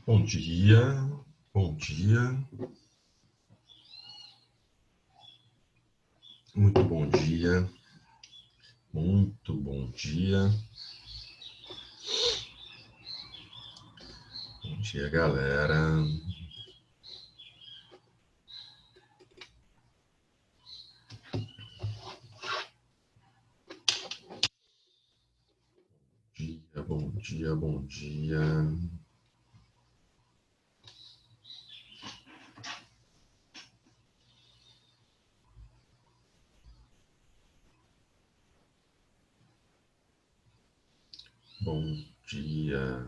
Bom dia, bom dia, muito bom dia, muito bom dia. Bom dia, galera. Bom dia, bom dia. Bom dia.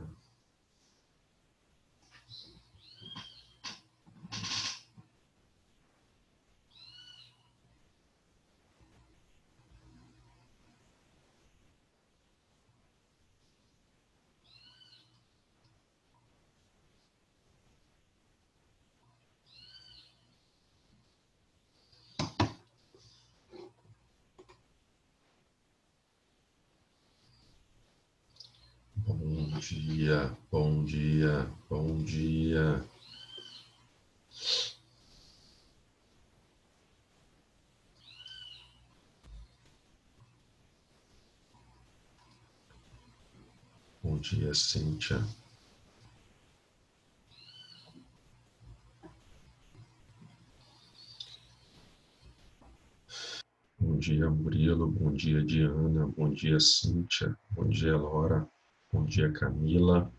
Bom dia, bom dia, bom dia. Bom dia, Cíntia. Bom dia, Murilo. Bom dia, Diana. Bom dia, Cíntia. Bom dia, Laura. Bom dia, Camila.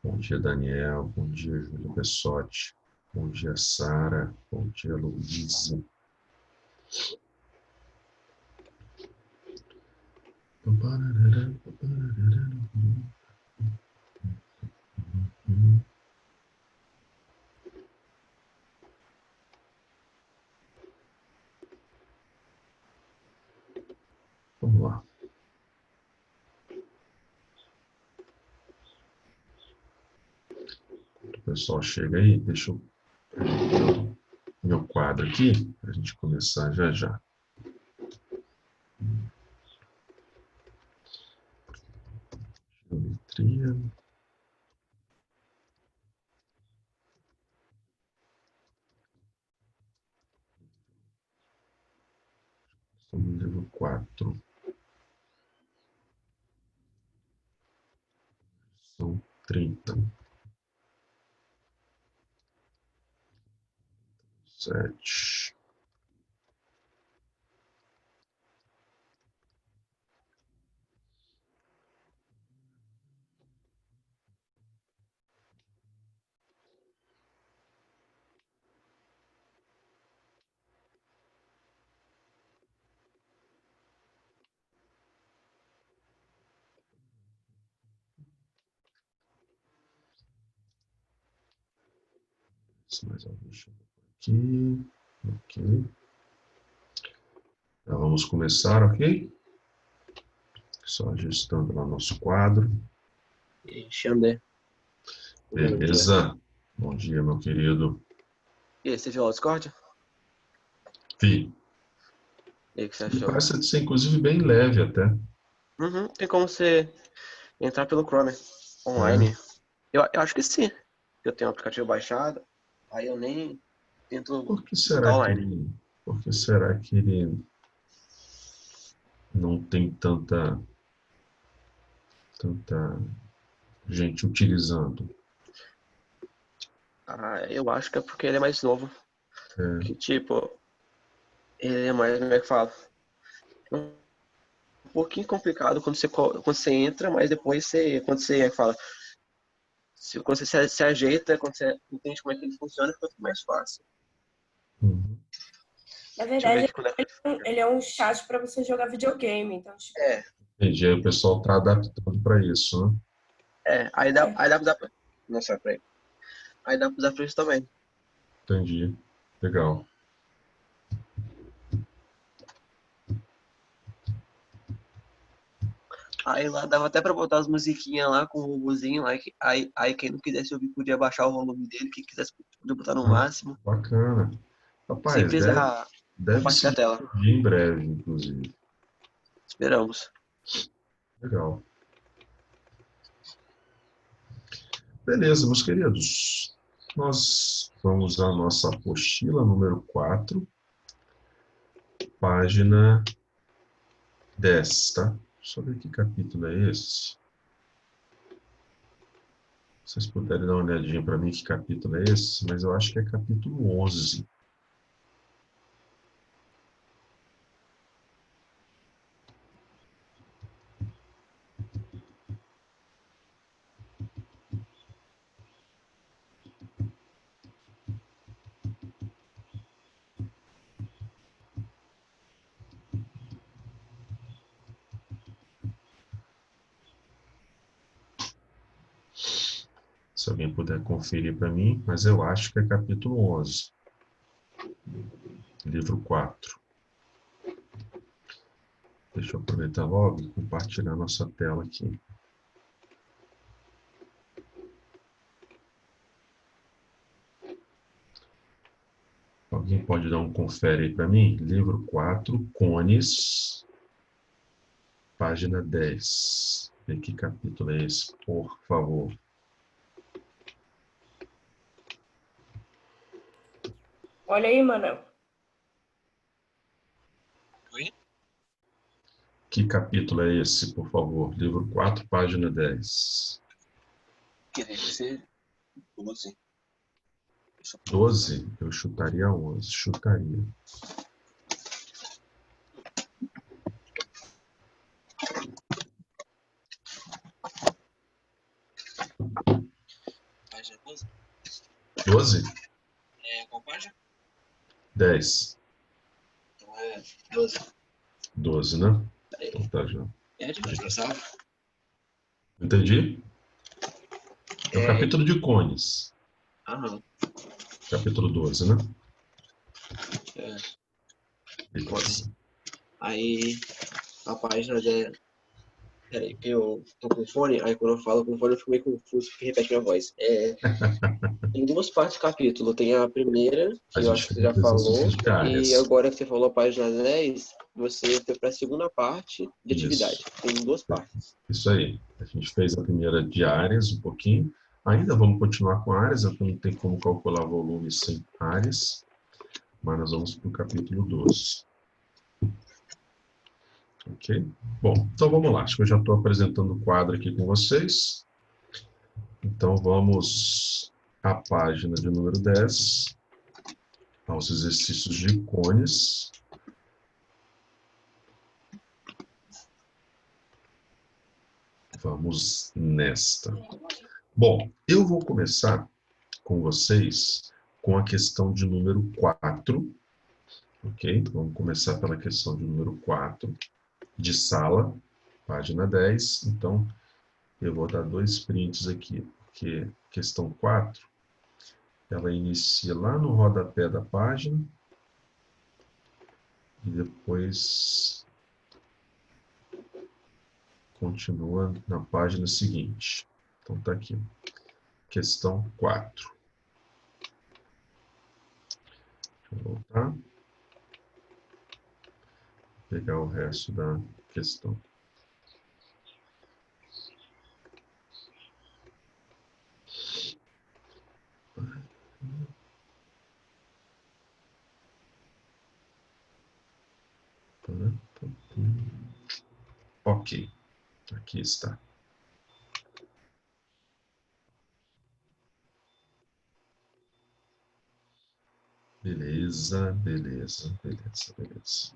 Bom dia, Daniel. Bom dia, Júlio Bessotti. Bom dia, Sara. Bom dia, Luísa. Vamos lá. O pessoal chega aí, deixa eu meu quadro aqui, para a gente começar já já. Geometria. Estamos no livro 4. São 30. 7. Mais alguém chegou aqui. Ok. Já vamos começar, ok? Só ajustando lá nosso quadro. Xander. Beleza. Bom dia, meu querido. E aí, você viu o Discord? Vi. E aí, o que você Ele achou? parece ser, inclusive, bem leve até. Tem como você entrar pelo Chrome online. Eu acho que sim. Eu tenho o aplicativo baixado, aí eu nem tento Por que botar será que online. ele, por que será que ele não tem tanta gente utilizando? Eu acho que é porque ele é mais novo. É, Que tipo, ele é mais, como é que fala? É um pouquinho complicado quando você entra, mas depois quando você fala, quando você se ajeita, quando você entende como é que ele funciona, fica tudo mais fácil. uhum. Na Deixa eu ver verdade, aqui quando é que. ele é um chat para você jogar videogame. Então, tipo, É, Entendi, aí o pessoal está adaptando para isso, né? aí dá pra. Nossa, peraí. Aí dá pra usar pra isso também. Entendi. Legal. Aí lá dava até pra botar as musiquinhas lá com o robozinho lá. Aí quem não quisesse ouvir podia baixar o volume dele. Quem quisesse podia botar no Ah, máximo. bacana. Sem Rapaz, precisar deve compartilhar se a tela. difundir em breve, inclusive. Esperamos. Legal. Beleza, meus queridos. Nós vamos à nossa apostila número 4, página 10, tá? Deixa eu ver que capítulo é esse. Se vocês puderem dar uma olhadinha para mim que capítulo é esse, mas eu acho que é capítulo 11. Se alguém puder conferir para mim, mas eu acho que é capítulo 11, livro 4. Deixa eu aproveitar logo e compartilhar nossa tela aqui. Alguém pode dar um confere aí para mim? Livro 4, Cones, página 10. Vê que capítulo é esse, por favor. Olha aí, Manel. Oi? Que capítulo é esse, por favor? Livro 4, página 10. Que deve ser 12. 12? Eu chutaria 11. Chutaria. Página 12? 12? Qual página? 10. Então é 12. 12, né? Peraí. Então tá, já. É de passar? Entendi? É o capítulo de Cones. Aham. Capítulo 12, né? É. Beleza. Aí a página de. Peraí, que eu tô com fone, aí quando eu falo com fone eu fico meio confuso porque repete minha voz. Tem duas partes do capítulo. Tem a primeira, A que eu acho gente que você fez já falou, exercícios de e áreas. agora que você falou a página 10, você foi para a segunda parte de atividade. Isso. Tem duas partes. Isso aí. A gente fez a primeira de áreas um pouquinho. Ainda vamos continuar com áreas, porque não tem como calcular volume sem áreas. Mas nós vamos para o capítulo 12. Ok? Bom, então vamos lá. Acho que eu já estou apresentando o quadro aqui com vocês. Então vamos à página de número 10, aos exercícios de Cones. Vamos nesta. Bom, eu vou começar com vocês com a questão de número 4. Ok? Então vamos começar pela questão de número 4, de sala, página 10. Então, eu vou dar 2 prints aqui, porque questão 4, ela inicia lá no rodapé da página e depois continua na página seguinte. Então, tá aqui. Questão 4. Deixa eu voltar. Pegar o resto da questão. Ok, aqui está. Beleza, beleza, beleza, beleza.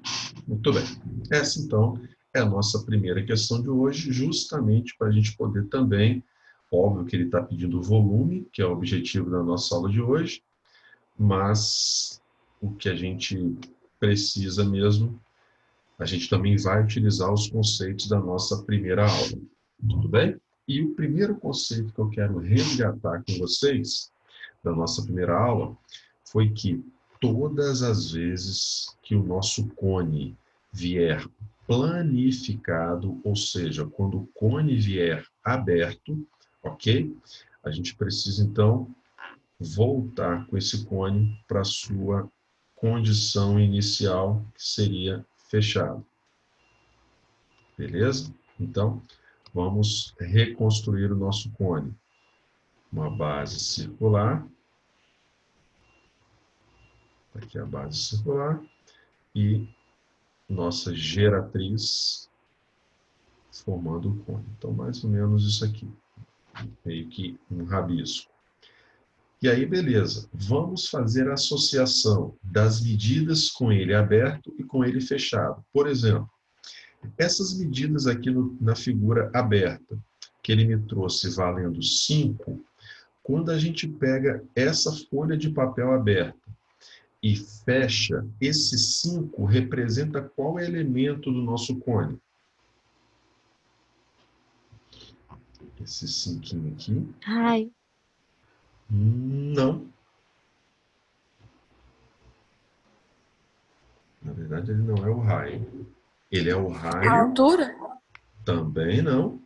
Muito bem. Essa, então, é a nossa primeira questão de hoje, justamente para a gente poder também, óbvio que ele está pedindo volume, que é o objetivo da nossa aula de hoje, mas o que a gente precisa mesmo, a gente também vai utilizar os conceitos da nossa primeira aula. Tudo bem? E o primeiro conceito que eu quero resgatar com vocês, da nossa primeira aula, foi que todas as vezes que o nosso cone vier planificado, ou seja, quando o cone vier aberto, ok? A gente precisa, então, voltar com esse cone para a sua condição inicial, que seria fechado. Beleza? Então, vamos reconstruir o nosso cone. uma base circular. Aqui a base circular. E nossa geratriz formando o cone. Então, mais ou menos isso aqui. Meio que um rabisco. E aí, beleza. Vamos fazer a associação das medidas com ele aberto e com ele fechado. Por exemplo, essas medidas aqui na figura aberta, que ele me trouxe valendo 5, quando a gente pega essa folha de papel aberta e fecha, esse 5 representa qual elemento do nosso cone? Esse 5 aqui. Raio. Não. Na verdade, ele não é o raio. Ele é o raio. A altura? Também não.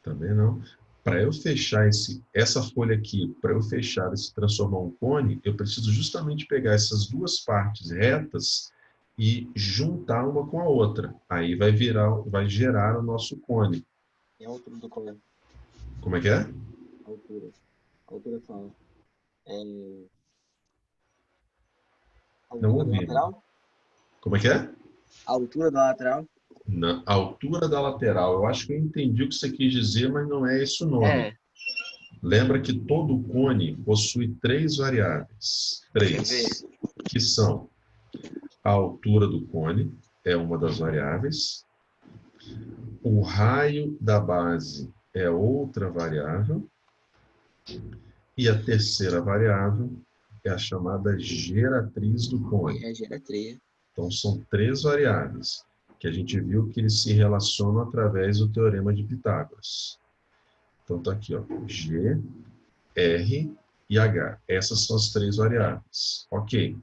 Também não. Para eu fechar essa folha aqui, para eu fechar e se transformar um cone, eu preciso justamente pegar essas duas partes retas e juntar uma com a outra. Aí vai gerar o nosso cone. E a altura do cone? Como é que é? Altura. Altura fala. Não Altura da ouvi. lateral? Como é que é? Altura da lateral? Na altura da lateral. Eu acho que eu entendi o que você quis dizer, mas não é esse o nome. Lembra que todo cone possui 3 variáveis. 3. Que são a altura do cone, é uma das variáveis. O raio da base é outra variável. E a terceira variável é a chamada geratriz do cone. É a geratriz. Então, são 3 variáveis que a gente viu que eles se relacionam através do Teorema de Pitágoras. Então, está aqui, ó, G, R e H. Essas são as 3 variáveis. Ok.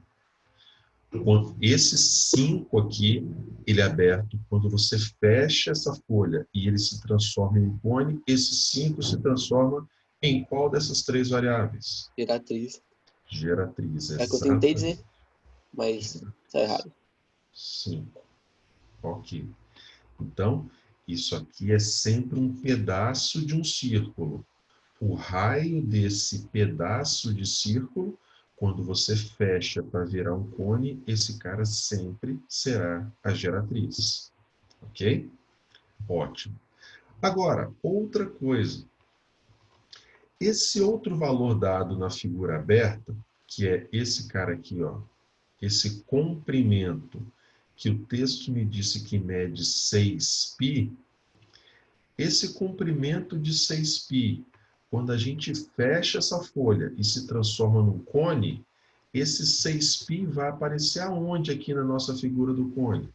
Esse 5 aqui, ele é aberto. Quando você fecha essa folha e ele se transforma em cone, esse 5 se transforma em qual dessas 3 variáveis? Geratriz. Geratriz, É que eu tentei dizer, mas está errado. 5. Ok. Então, isso aqui é sempre um pedaço de um círculo. O raio desse pedaço de círculo, quando você fecha para virar um cone, esse cara sempre será a geratriz. Ok? Ótimo. Agora, outra coisa. Esse outro valor dado na figura aberta, que é esse cara aqui, ó, esse comprimento, que o texto me disse que mede 6π, esse comprimento de 6π, quando a gente fecha essa folha e se transforma num cone, esse 6π vai aparecer aonde aqui na nossa figura do cone?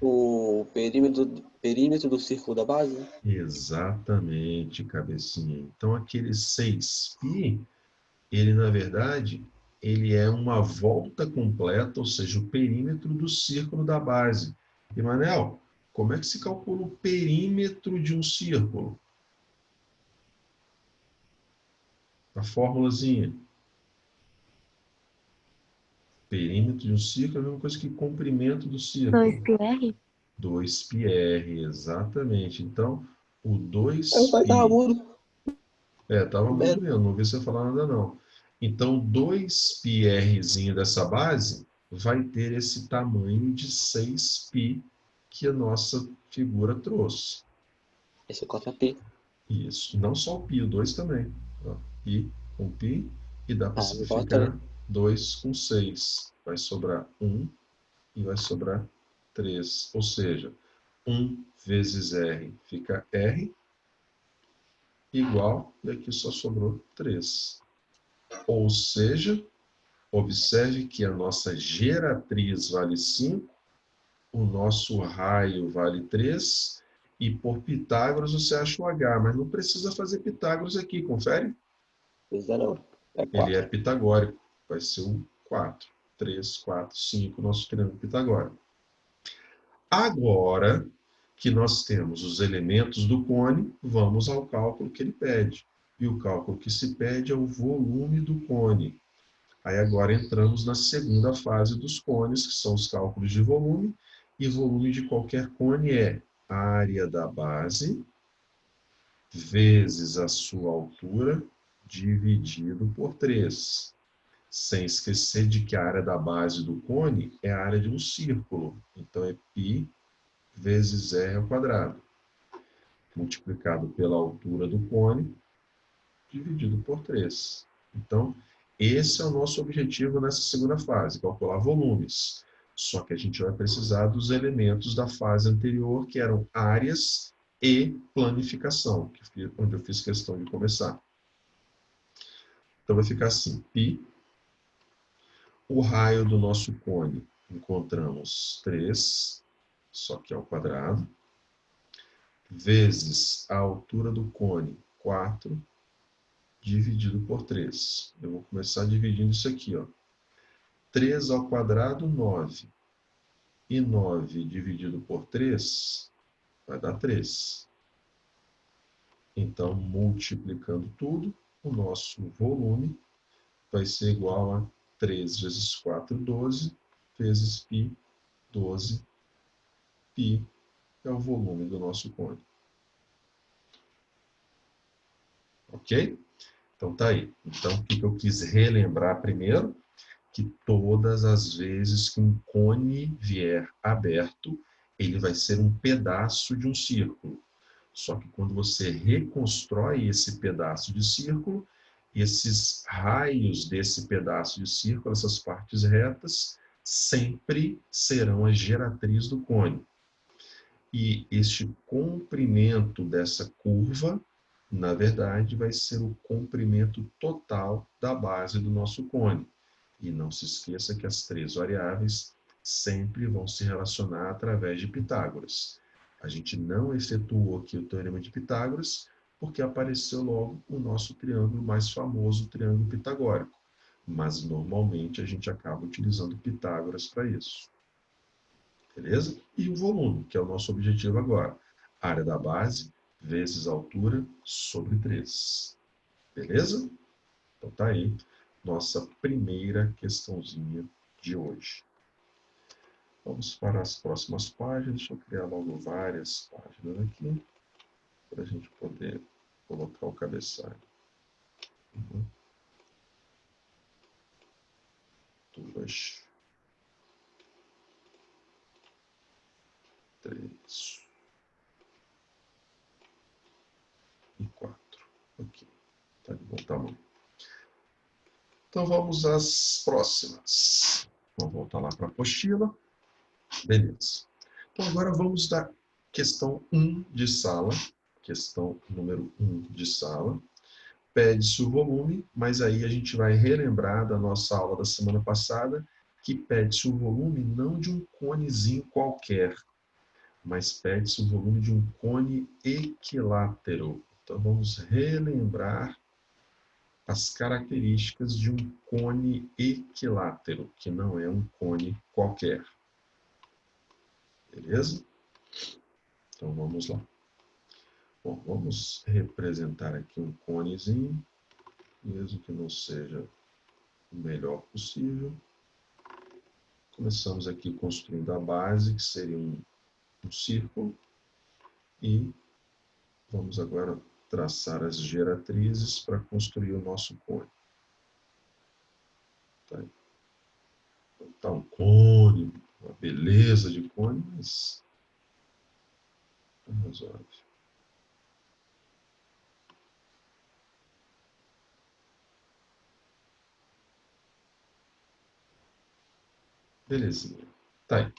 O perímetro do círculo da base? Exatamente, cabecinha. Então, aquele 6π, ele, na verdade, ele é uma volta completa, ou seja, o perímetro do círculo da base. E, Manel, como é que se calcula o perímetro de um círculo? A formulazinha. Perímetro de um círculo é a mesma coisa que comprimento do círculo. 2πr? 2πr, exatamente. Então, o O pai tava 2π... mudo. Tava muito mesmo, não vi você falar nada não. Então, 2πrzinho dessa base vai ter esse tamanho de 6π que a nossa figura trouxe. Esse é 4π. Isso. Não só o π, o 2 também. Ó, π com π, e dá para simplificar 2 com 6. Vai sobrar 1 e vai sobrar 3. Ou seja, 1 vezes R fica R, igual, e aqui só sobrou 3. Ou seja, observe que a nossa geratriz vale 5, o nosso raio vale 3, e por Pitágoras você acha o H, mas não precisa fazer Pitágoras aqui, confere? Precisa não. É 4. Ele é pitagórico, vai ser o 4. 3, 4, 5, nosso triângulo pitagórico. Agora que nós temos os elementos do cone, vamos ao cálculo que ele pede. E o cálculo que se pede é o volume do cone. Aí agora entramos na segunda fase dos cones, que são os cálculos de volume. E volume de qualquer cone é a área da base vezes a sua altura dividido por 3. Sem esquecer de que a área da base do cone é a área de um círculo. Então, é π vezes r ao quadrado, multiplicado pela altura do cone, dividido por 3. Então, esse é o nosso objetivo nessa segunda fase, calcular volumes. Só que a gente vai precisar dos elementos da fase anterior, que eram áreas e planificação, onde eu fiz questão de começar. Então, vai ficar assim, π. O raio do nosso cone, encontramos 3, só que ao quadrado, vezes a altura do cone, 4, dividido por 3. Eu vou começar dividindo isso aqui, ó. 3 ao quadrado, 9. E 9 dividido por 3 vai dar 3. Então, multiplicando tudo, o nosso volume vai ser igual a 3 vezes 4, 12, vezes π, 12. π é o volume do nosso cone. Ok? Então, tá aí. Então, o que eu quis relembrar primeiro? Que todas as vezes que um cone vier aberto, ele vai ser um pedaço de um círculo. Só que quando você reconstrói esse pedaço de círculo, esses raios desse pedaço de círculo, essas partes retas, sempre serão a geratriz do cone. E este comprimento dessa curva, na verdade, vai ser o comprimento total da base do nosso cone. E não se esqueça que as 3 variáveis sempre vão se relacionar através de Pitágoras. A gente não efetuou aqui o teorema de Pitágoras, porque apareceu logo o nosso triângulo mais famoso, o triângulo pitagórico. Mas, normalmente, a gente acaba utilizando Pitágoras para isso. Beleza? E o volume, que é o nosso objetivo agora. Área da base vezes altura sobre 3. Beleza? Então tá aí nossa primeira questãozinha de hoje. Vamos para as próximas páginas. Deixa eu criar logo várias páginas aqui, para a gente poder colocar o cabeçalho. 2, 3 e 4. Ok, tá de bom tamanho. Então vamos às próximas. Vamos voltar lá para a apostila. Beleza. Então agora vamos da questão 1 de sala. Questão número 1 de sala. Pede-se o volume, mas aí a gente vai relembrar da nossa aula da semana passada que pede-se o volume não de um conezinho qualquer, mas pede-se o volume de um cone equilátero. Então vamos relembrar as características de um cone equilátero, que não é um cone qualquer. Beleza? Então vamos lá. Bom, vamos representar aqui um conezinho, mesmo que não seja o melhor possível. Começamos aqui construindo a base, que seria um círculo, e vamos agora traçar as geratrizes para construir o nosso cone. Tá um cone, uma beleza de cone, mas não resolve. Belezinha. Tá aí.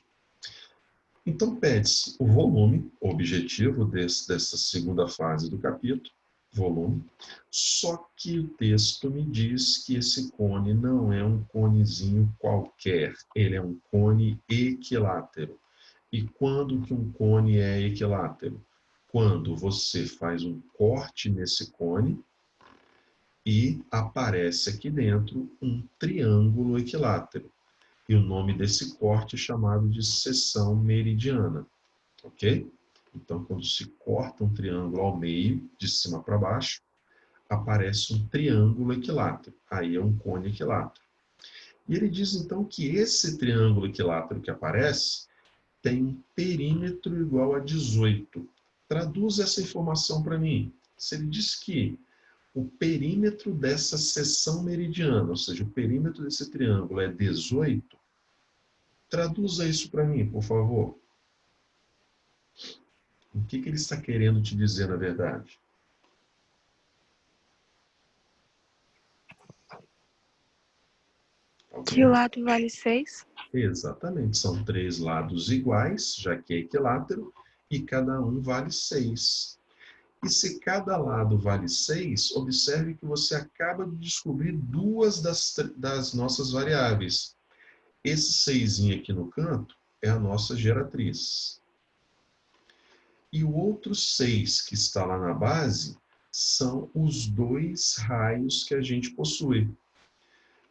Então, pede-se o volume, o objetivo dessa segunda fase do capítulo, volume, só que o texto me diz que esse cone não é um conezinho qualquer, ele é um cone equilátero. E quando que um cone é equilátero? Quando você faz um corte nesse cone e aparece aqui dentro um triângulo equilátero. E o nome desse corte é chamado de seção meridiana, ok? Então, quando se corta um triângulo ao meio, de cima para baixo, aparece um triângulo equilátero. Aí é um cone equilátero. E ele diz, então, que esse triângulo equilátero que aparece tem um perímetro igual a 18. Traduz essa informação para mim. Se ele diz que o perímetro dessa seção meridiana, ou seja, o perímetro desse triângulo é 18, traduza isso para mim, por favor. O que ele está querendo te dizer, na verdade? Que o lado vale 6. Exatamente, são 3 lados iguais, já que é equilátero, e cada um vale 6. E se cada lado vale 6, observe que você acaba de descobrir duas das nossas variáveis. Esse 6 aqui no canto é a nossa geratriz. E o outro 6 que está lá na base são os 2 raios que a gente possui.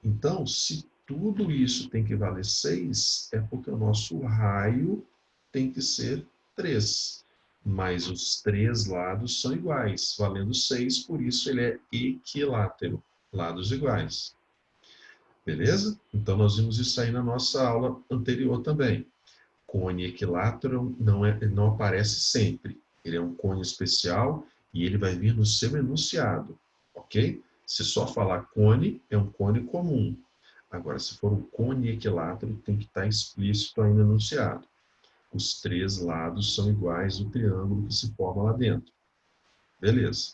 Então, se tudo isso tem que valer 6, é porque o nosso raio tem que ser 3. Mas os 3 lados são iguais, valendo 6, por isso ele é equilátero, lados iguais. Beleza? Então, nós vimos isso aí na nossa aula anterior também. Cone equilátero não aparece sempre. Ele é um cone especial e ele vai vir no seu enunciado, ok? Se só falar cone, é um cone comum. Agora, se for um cone equilátero, tem que estar explícito aí no enunciado. Os 3 lados são iguais do triângulo que se forma lá dentro. Beleza.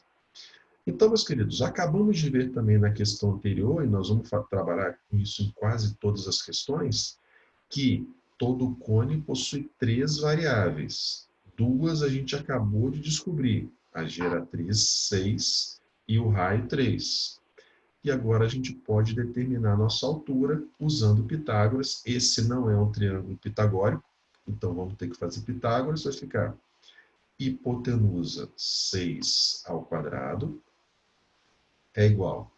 Então, meus queridos, acabamos de ver também na questão anterior, e nós vamos trabalhar com isso em quase todas as questões, que todo cone possui 3 variáveis. 2 a gente acabou de descobrir, a geratriz 6 e o raio 3. E agora a gente pode determinar a nossa altura usando Pitágoras. Esse não é um triângulo pitagórico, então vamos ter que fazer Pitágoras, vai ficar hipotenusa 6 ao quadrado é igual.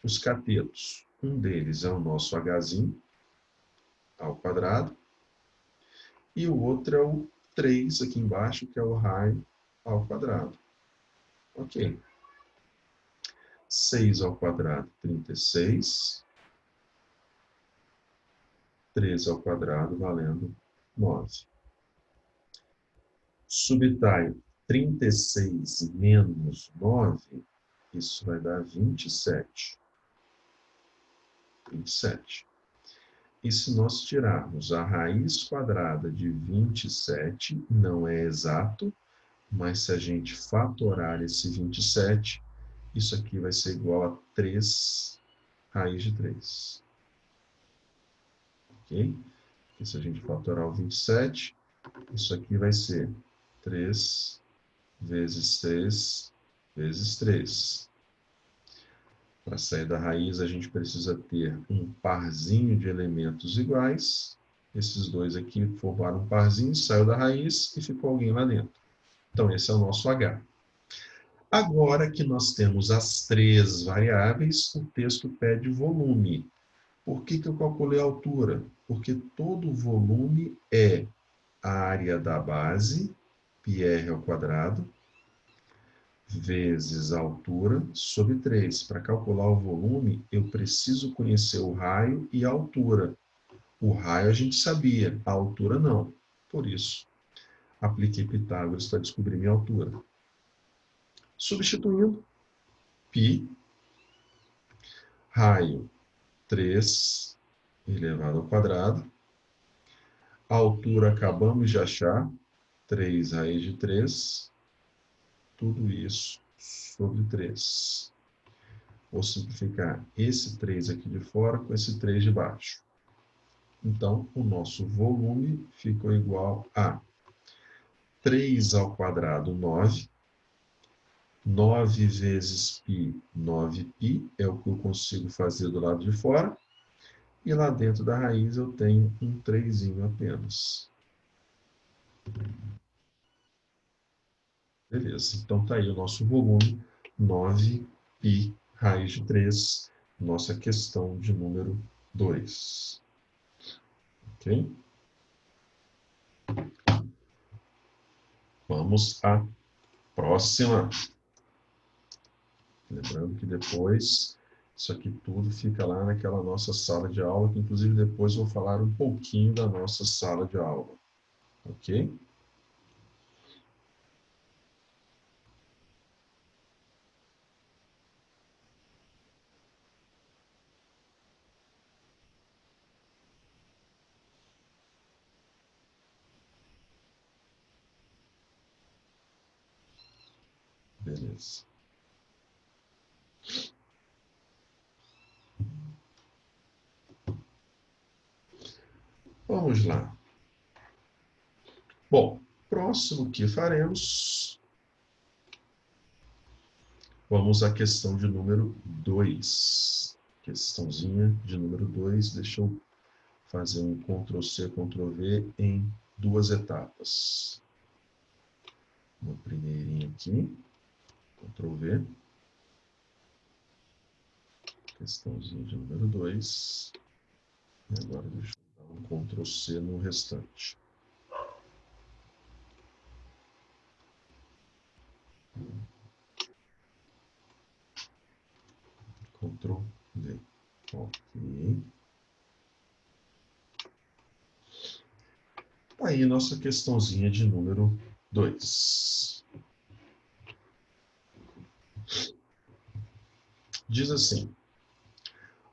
Os catetos, um deles é o nosso Hzinho ao quadrado, e o outro é o 3 aqui embaixo, que é o raio ao quadrado. Ok. 6 ao quadrado, 36. 3 ao quadrado, valendo 9. Subtrai 36 menos 9, isso vai dar 27. 27. E se nós tirarmos a raiz quadrada de 27, não é exato, mas se a gente fatorar esse 27, isso aqui vai ser igual a 3 raiz de 3. Ok? E se a gente fatorar o 27, isso aqui vai ser 3 vezes 3 vezes 3. Para sair da raiz, a gente precisa ter um parzinho de elementos iguais. Esses dois aqui formaram um parzinho, saiu da raiz e ficou alguém lá dentro. Então, esse é o nosso H. Agora que nós temos as 3 variáveis, o texto pede volume. Por que eu calculei a altura? Porque todo volume é a área da base, πr ao quadrado, vezes a altura, sobre 3. Para calcular o volume, eu preciso conhecer o raio e a altura. O raio a gente sabia, a altura não. Por isso, apliquei Pitágoras para descobrir minha altura. Substituindo, π, raio 3 elevado ao quadrado. A altura acabamos de achar, 3 raiz de 3. Tudo isso sobre 3. Vou simplificar esse 3 aqui de fora com esse 3 de baixo. Então, o nosso volume ficou igual a 3 ao quadrado, 9. 9 vezes π, 9π, é o que eu consigo fazer do lado de fora. E lá dentro da raiz eu tenho um 3 apenas. Beleza, então está aí o nosso volume, 9π raiz de 3, nossa questão de número 2. Ok? Vamos à próxima. Lembrando que depois, isso aqui tudo fica lá naquela nossa sala de aula, que inclusive depois vou falar um pouquinho da nossa sala de aula. Ok? Beleza. Vamos lá. Bom, próximo que faremos, vamos à questão de número 2. Questãozinha de número 2, deixa eu fazer um Ctrl+C, Ctrl+V em duas etapas. Uma primeirinha aqui, Ctrl+V. Questãozinha de número 2. E agora deixa eu dar um Ctrl+C no restante. Ctrl+V. Ok. Aí, nossa questãozinha de número 2. Diz assim: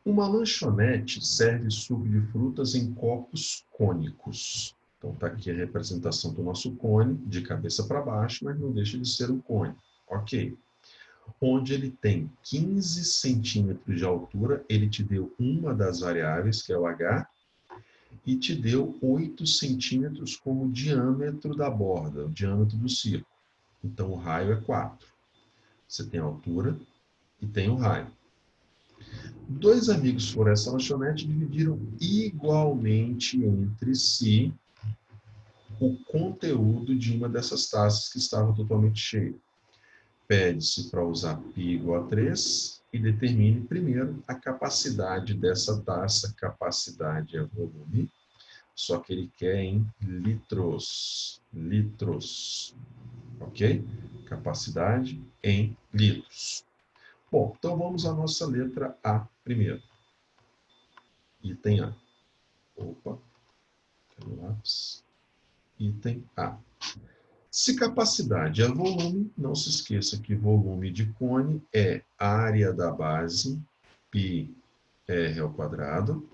uma lanchonete serve suco de frutas em copos cônicos. Então, está aqui a representação do nosso cone, de cabeça para baixo, mas não deixa de ser um cone. Ok. Onde ele tem 15 centímetros de altura, ele te deu uma das variáveis, que é o H, e te deu 8 centímetros como diâmetro da borda, o diâmetro do círculo. Então, o raio é 4. Você tem a altura e tem o raio. Dois amigos foram a essa lanchonete e dividiram igualmente entre si o conteúdo de uma dessas taças que estava totalmente cheia. Pede-se para usar π igual a 3 e determine primeiro a capacidade dessa taça. Capacidade é volume, só que ele quer em litros. Litros. Ok? Capacidade em litros. Bom, então vamos à nossa letra A primeiro. Item A. Opa, cadê o lápis? Item A. Se capacidade é volume, não se esqueça que volume de cone é área da base, πr ao quadrado,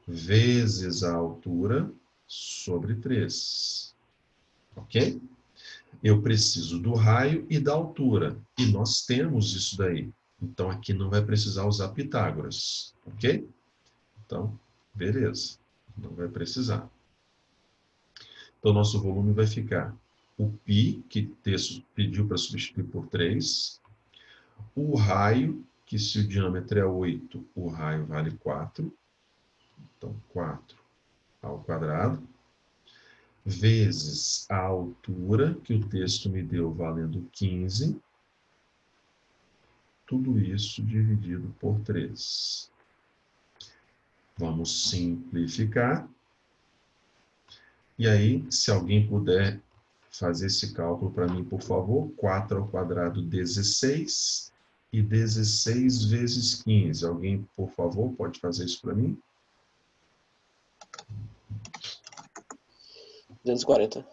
vezes a altura, sobre 3. Ok? Eu preciso do raio e da altura, e nós temos isso daí. Então, aqui não vai precisar usar Pitágoras, ok? Então, beleza, não vai precisar. Então, nosso volume vai ficar o π, que o texto pediu para substituir por 3, o raio, que se o diâmetro é 8, o raio vale 4, então 4 ao quadrado, vezes a altura, que o texto me deu valendo 15, tudo isso dividido por 3. Vamos simplificar. E aí, se alguém puder fazer esse cálculo para mim, por favor. 4 ao quadrado, 16. E 16 vezes 15. Alguém, por favor, pode fazer isso para mim? 240.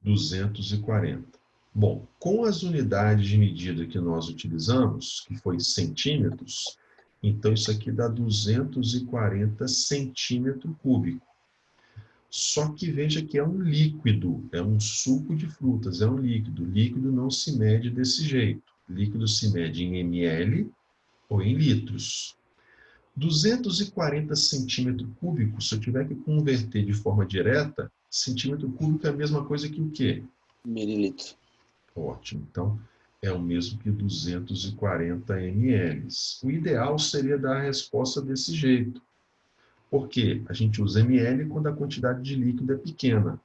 240. Bom, com as unidades de medida que nós utilizamos, que foi centímetros, então isso aqui dá 240 centímetros cúbicos. Só que veja que é um líquido, é um suco de frutas, é um líquido. Líquido não se mede desse jeito. Líquido se mede em ml ou em litros. 240 centímetros cúbicos, se eu tiver que converter de forma direta, centímetro cúbico é a mesma coisa que o quê? Mililitro. Ótimo. Então, é o mesmo que 240 ml. O ideal seria dar a resposta desse jeito. Por quê? A gente usa ml quando a quantidade de líquido é pequena.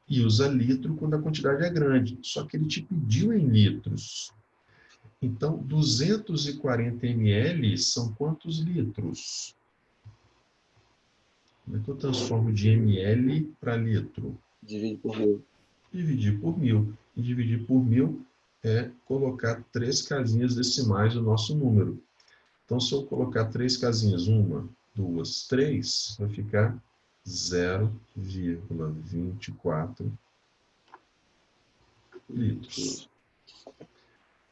E usa litro quando a quantidade é grande. Só que ele te pediu em litros. Então, 240 ml são quantos litros? Como é que eu transformo de ml para litro? Divide por 1000. Dividir por 1000. E dividir por 1000 é colocar 3 casinhas decimais do nosso número. Então, se eu colocar 3 casinhas, 1, 2, 3, vai ficar 0,24 litros.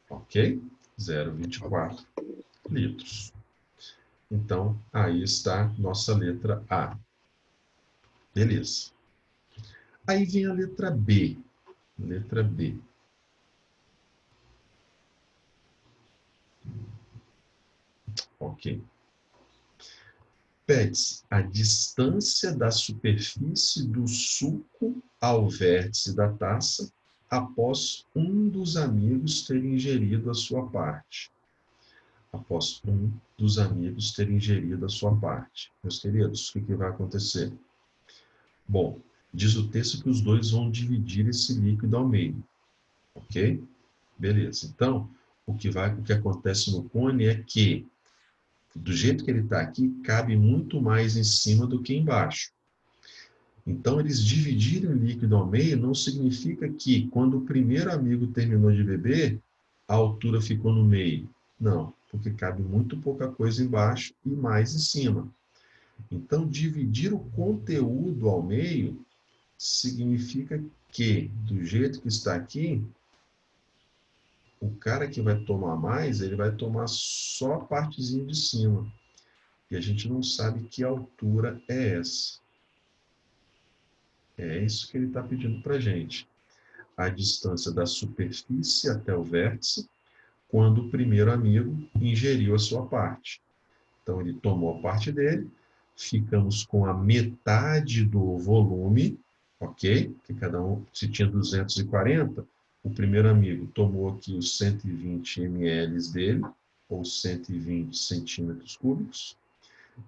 Ok? 0,24 litros. Então, aí está nossa letra A. Beleza. Aí vem a letra B. Letra B. Ok. Pede-se a distância da superfície do suco ao vértice da taça após um dos amigos ter ingerido a sua parte. Após um dos amigos ter ingerido a sua parte. Meus queridos, o que vai acontecer? Bom, diz o texto que os dois vão dividir esse líquido ao meio. Ok? Beleza. Então, o que acontece no cone é que, do jeito que ele está aqui, cabe muito mais em cima do que embaixo. Então, eles dividirem o líquido ao meio não significa que, quando o primeiro amigo terminou de beber, a altura ficou no meio. Não, porque cabe muito pouca coisa embaixo e mais em cima. Então, dividir o conteúdo ao meio significa que, do jeito que está aqui, o cara que vai tomar mais, ele vai tomar só a partezinha de cima. E a gente não sabe que altura é essa. É isso que ele está pedindo para a gente. A distância da superfície até o vértice, quando o primeiro amigo ingeriu a sua parte. Então, ele tomou a parte dele, ficamos com a metade do volume, ok? Que cada um, se tinha 240, o primeiro amigo tomou aqui os 120 ml dele, ou 120 centímetros cúbicos,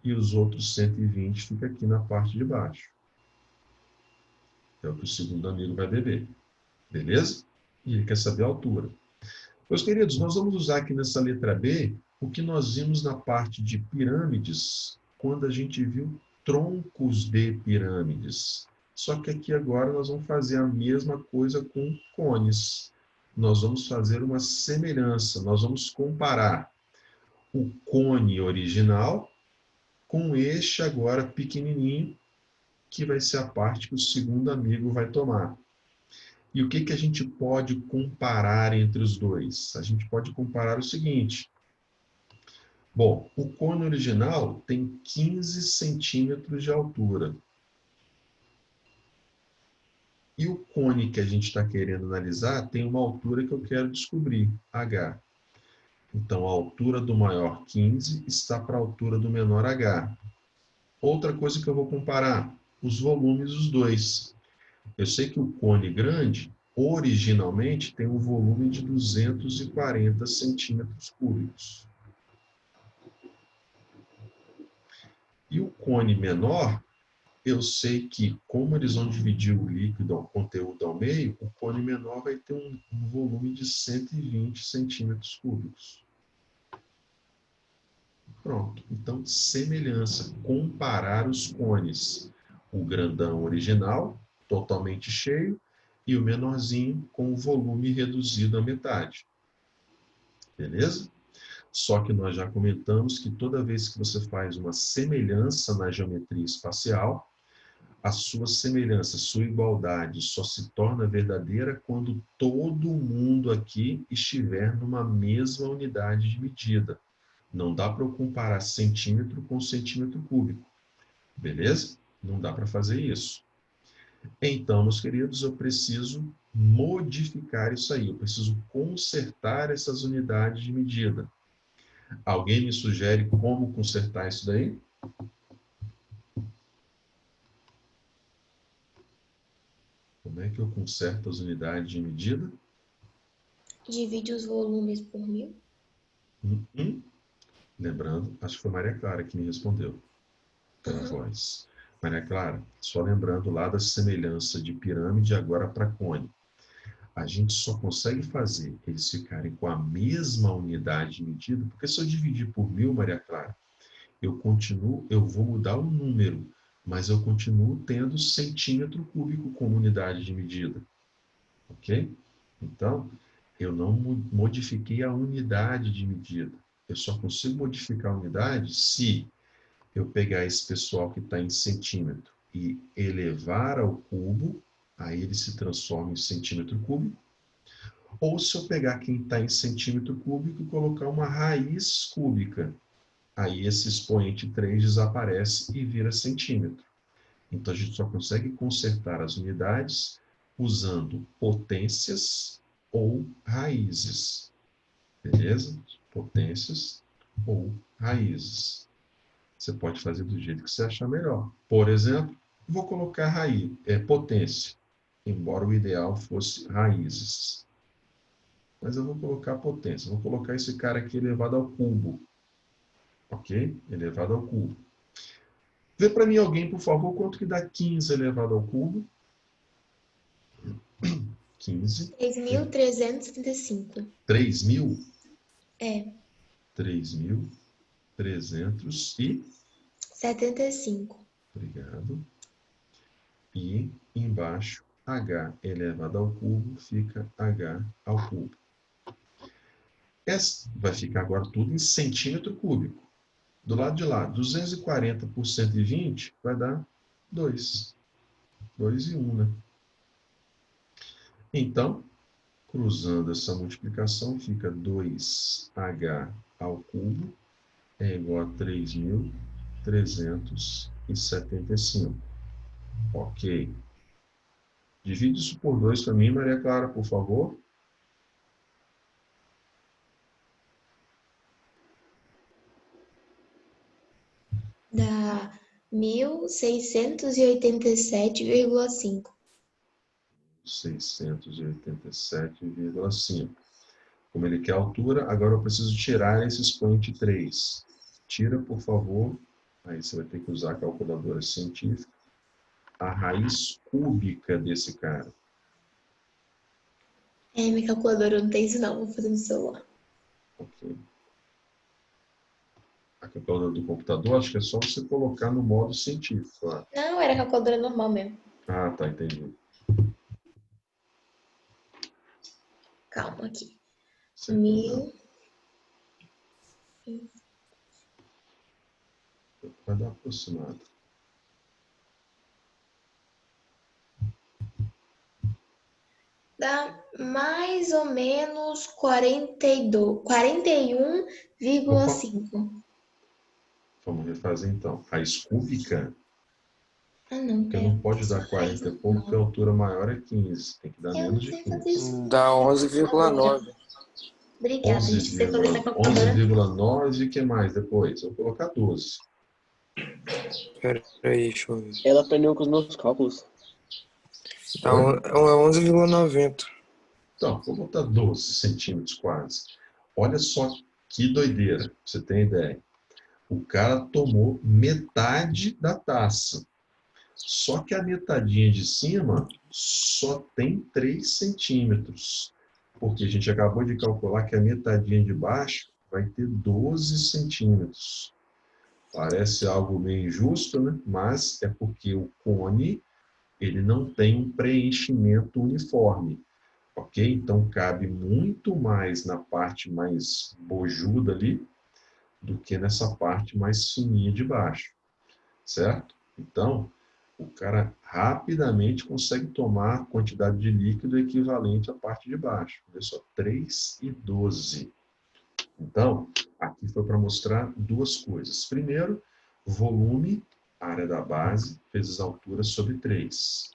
e os outros 120 fica aqui na parte de baixo. É o que o segundo amigo vai beber. Beleza? E ele quer saber a altura. Meus queridos, nós vamos usar aqui nessa letra B o que nós vimos na parte de pirâmides, quando a gente viu troncos de pirâmides. Só que aqui agora nós vamos fazer a mesma coisa com cones. Nós vamos fazer uma semelhança, nós vamos comparar o cone original com este agora pequenininho, que vai ser a parte que o segundo amigo vai tomar. E o que a gente pode comparar entre os dois? A gente pode comparar o seguinte. Bom, o cone original tem 15 centímetros de altura. E o cone que a gente está querendo analisar tem uma altura que eu quero descobrir, h. Então, a altura do maior 15 está para a altura do menor h. Outra coisa que eu vou comparar, os volumes dos dois. Eu sei que o cone grande, originalmente, tem um volume de 240 centímetros cúbicos. E o cone menor, eu sei que, como eles vão dividir o líquido, o conteúdo ao meio, o cone menor vai ter um volume de 120 centímetros cúbicos. Pronto. Então, semelhança, comparar os cones. O grandão original, totalmente cheio, e o menorzinho com o volume reduzido à metade. Beleza? Só que nós já comentamos que toda vez que você faz uma semelhança na geometria espacial, a sua semelhança, a sua igualdade só se torna verdadeira quando todo mundo aqui estiver numa mesma unidade de medida. Não dá para eu comparar centímetro com centímetro cúbico. Beleza? Não dá para fazer isso. Então, meus queridos, eu preciso modificar isso aí. Eu preciso consertar essas unidades de medida. Alguém me sugere como consertar isso daí? Como é que eu conserto as unidades de medida? Divide os volumes por 1000. Lembrando, acho que foi Maria Clara que me respondeu pela voz. Maria Clara, só lembrando lá da semelhança de pirâmide agora para cone. A gente só consegue fazer eles ficarem com a mesma unidade de medida, porque se eu dividir por 1000, Maria Clara, eu vou mudar o número, mas eu continuo tendo centímetro cúbico como unidade de medida. Ok? Então, eu não modifiquei a unidade de medida. Eu só consigo modificar a unidade se eu pegar esse pessoal que está em centímetro e elevar ao cubo, aí ele se transforma em centímetro cúbico, ou se eu pegar quem está em centímetro cúbico e colocar uma raiz cúbica, aí esse expoente 3 desaparece e vira centímetro. Então, a gente só consegue consertar as unidades usando potências ou raízes. Beleza? Potências ou raízes. Você pode fazer do jeito que você achar melhor. Por exemplo, vou colocar potência, embora o ideal fosse raízes. Mas eu vou colocar potência. Vou colocar esse cara aqui elevado ao cubo. Ok? Elevado ao cubo. Vê para mim alguém, por favor, quanto que dá 15 elevado ao cubo? 15. 3.335. 3.000? É. 3.300 e... 75. Obrigado. E embaixo, h elevado ao cubo, fica h ao cubo. Essa vai ficar agora tudo em centímetro cúbico. Do lado de lá, 240 por 120 vai dar 2. 2 e 1, né? Então, cruzando essa multiplicação, fica 2h ao cubo é igual a 3.375. Ok. Divide isso por 2 para mim, Maria Clara, por favor. Dá 1.687,5. 687,5. Como ele quer altura, agora eu preciso tirar esse expoente 3. Tira, por favor. Aí você vai ter que usar a calculadora científica. A raiz cúbica desse cara. Minha calculadora não tem isso não, vou fazer no celular. Ok. A calculadora do computador, acho que é só você colocar no modo científico. Claro. Não, era calculadora normal mesmo. Ah, tá, entendi. Calma aqui. Você 1.000. vai dar aproximado. Dá mais ou menos 41,5. Vamos refazer então. Raiz cúbica, Ah, não, porque pera. não pode dar 40 e pouco, porque a altura maior é 15. Tem que dar Eu menos não de sei fazer 15. isso. Dá 11,9. Obrigada, gente. Você fazer essa calculadora. 11,9 e o que mais depois? Eu vou colocar 12. Pera aí, deixa eu ver. Ela aprendeu com os meus cálculos. Dá 11,90. Então, vou botar 12 centímetros quase. Olha só que doideira, pra você ter ideia. O cara tomou metade da taça. Só que a metadinha de cima só tem 3 centímetros. Porque a gente acabou de calcular que a metadinha de baixo vai ter 12 centímetros. Parece algo meio injusto, né? Mas é porque o cone ele não tem um preenchimento uniforme. Ok? Então cabe muito mais na parte mais bojuda ali do que nessa parte mais fininha de baixo. Certo? Então, o cara rapidamente consegue tomar a quantidade de líquido equivalente à parte de baixo. Olha só, 3 e 12. Então, aqui foi para mostrar duas coisas. Primeiro, volume, área da base, vezes altura sobre 3.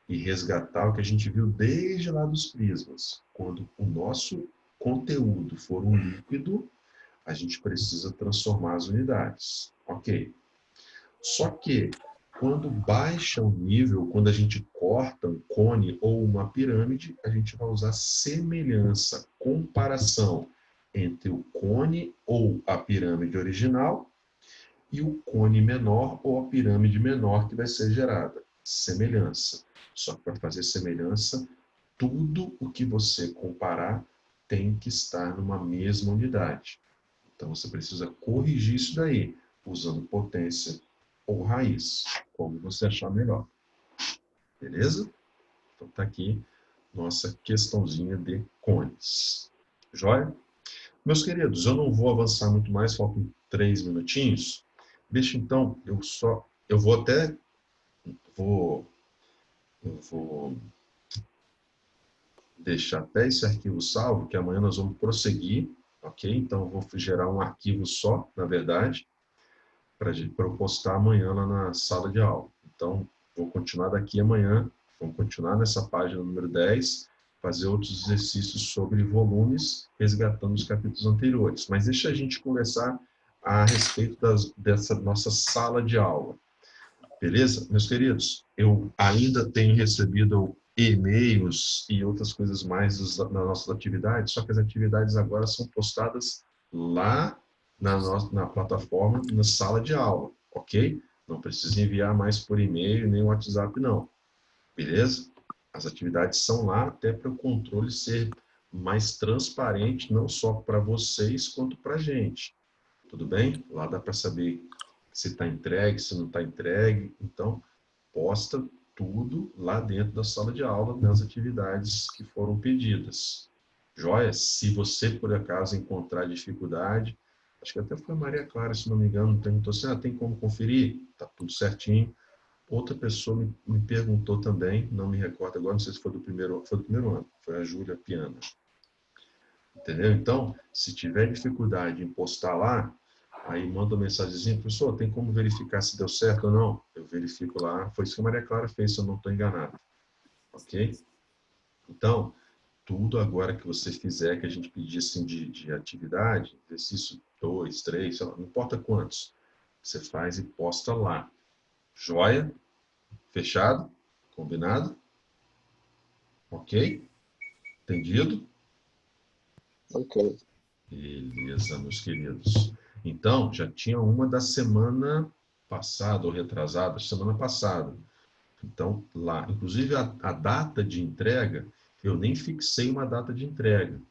E resgatar o que a gente viu desde lá dos prismas. Quando o nosso conteúdo for um líquido, a gente precisa transformar as unidades. Ok. Só que, quando baixa o nível, quando a gente corta um cone ou uma pirâmide, a gente vai usar semelhança, comparação entre o cone ou a pirâmide original e o cone menor ou a pirâmide menor que vai ser gerada. Semelhança. Só que para fazer semelhança, tudo o que você comparar tem que estar numa mesma unidade. Então você precisa corrigir isso daí, usando potência ou raiz, como você achar melhor. Beleza? Então tá aqui nossa questãozinha de cones. Joia? Meus queridos, eu não vou avançar muito mais, faltam 3 minutinhos. Deixa então, eu vou deixar até esse arquivo salvo, que amanhã nós vamos prosseguir, ok? Então eu vou gerar um arquivo só, na verdade, para eu postar amanhã lá na sala de aula. Então, vou continuar daqui amanhã, vamos continuar nessa página número 10, fazer outros exercícios sobre volumes, resgatando os capítulos anteriores. Mas deixa a gente conversar a respeito dessa nossa sala de aula. Beleza? Meus queridos, eu ainda tenho recebido e-mails e outras coisas mais das nossas atividades, só que as atividades agora são postadas lá na plataforma, na sala de aula, ok? Não precisa enviar mais por e-mail nem WhatsApp, não. Beleza? As atividades são lá até para o controle ser mais transparente, não só para vocês, quanto para a gente. Tudo bem? Lá dá para saber se está entregue, se não está entregue. Então, posta tudo lá dentro da sala de aula, nas atividades que foram pedidas. Joia? Se você, por acaso, encontrar dificuldade, acho que até foi a Maria Clara, se não me engano, perguntou assim, tem como conferir? Está tudo certinho. Outra pessoa me perguntou também, não me recordo agora, não sei se foi do primeiro ano, foi a Júlia Piana. Entendeu? Então, se tiver dificuldade em postar lá, aí manda uma mensagenzinha, professor, tem como verificar se deu certo ou não? Eu verifico lá, foi isso que a Maria Clara fez, se eu não estou enganado. Ok? Então, tudo agora que você fizer, que a gente pedir assim, de atividade, exercício 2, 3, não importa quantos, você faz e posta lá. Joia? Fechado? Combinado? Ok? Entendido? Ok. Beleza, meus queridos. Então, já tinha uma da semana passada, ou retrasada, semana passada. Então, lá, inclusive a data de entrega, eu nem fixei uma data de entrega.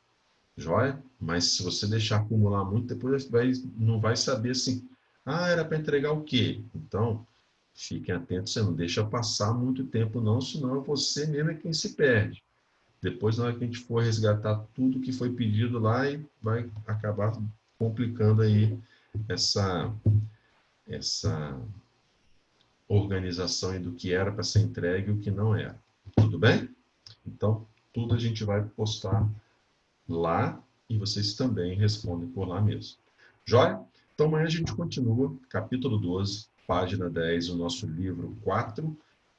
Joia? Mas se você deixar acumular muito, depois não vai saber assim, era para entregar o quê? Então, fiquem atentos, você não deixa passar muito tempo não, senão você mesmo é quem se perde. Depois, na hora que a gente for resgatar tudo que foi pedido lá, e vai acabar complicando aí essa organização aí do que era para ser entregue e o que não era. Tudo bem? Então, tudo a gente vai postar lá e vocês também respondem por lá mesmo. Joia? Então, amanhã a gente continua, capítulo 12, página 10, o nosso livro 4,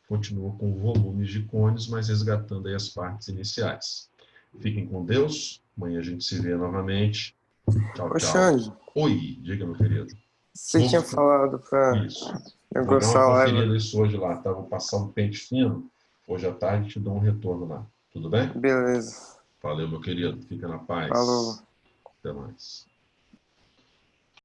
continua com volumes de cones, mas resgatando aí as partes iniciais. Fiquem com Deus. Amanhã a gente se vê novamente. Tchau, Ô, tchau. Xande, Oi, diga, meu querido. você tinha falado pra Isso. Vou dar negociar uma a conferida live. isso hoje lá, tá? Vou passar um pente fino. Hoje à tarde te dou um retorno lá. Tudo bem? Beleza. Valeu, meu querido. Fica na Falou. paz. Até mais.